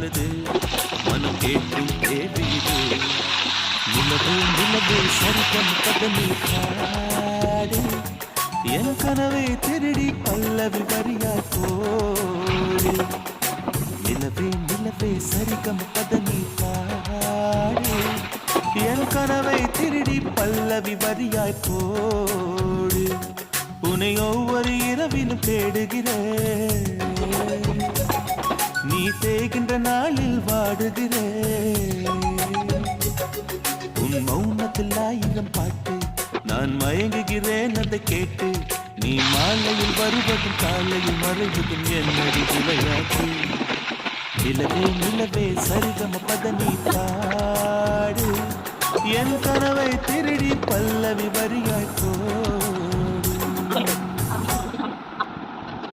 பாடுது மனம் கேட்கும் கேள்வி இது. நிலவு நிலவு சரிதம் பதனி பாடு என் கனவை திருடி பல்லவி வரியாய் போடு. நிலவே நிலவே சரிகம் பதனி பாடு என் கனவை திருடி பல்லவி வரியாய் போடு. உன்னை ஒவ்வொரு இரவிலும் தேடுகிறேன், நீ தேகின்ற நாளில் வாடுகிறேன். உன் மௌனத்தில் ஆயிரம் பாட்டு நான் மயங்குகிறேன் அதை கேட்டு. நீ மாலையில் வருவதும் காலையில் மறைவதும் என்னடி விளையாட்டு. நிலவே நிலவே சரிகம பதனி பாடு என் கனவை திருடி பல்லவி வரி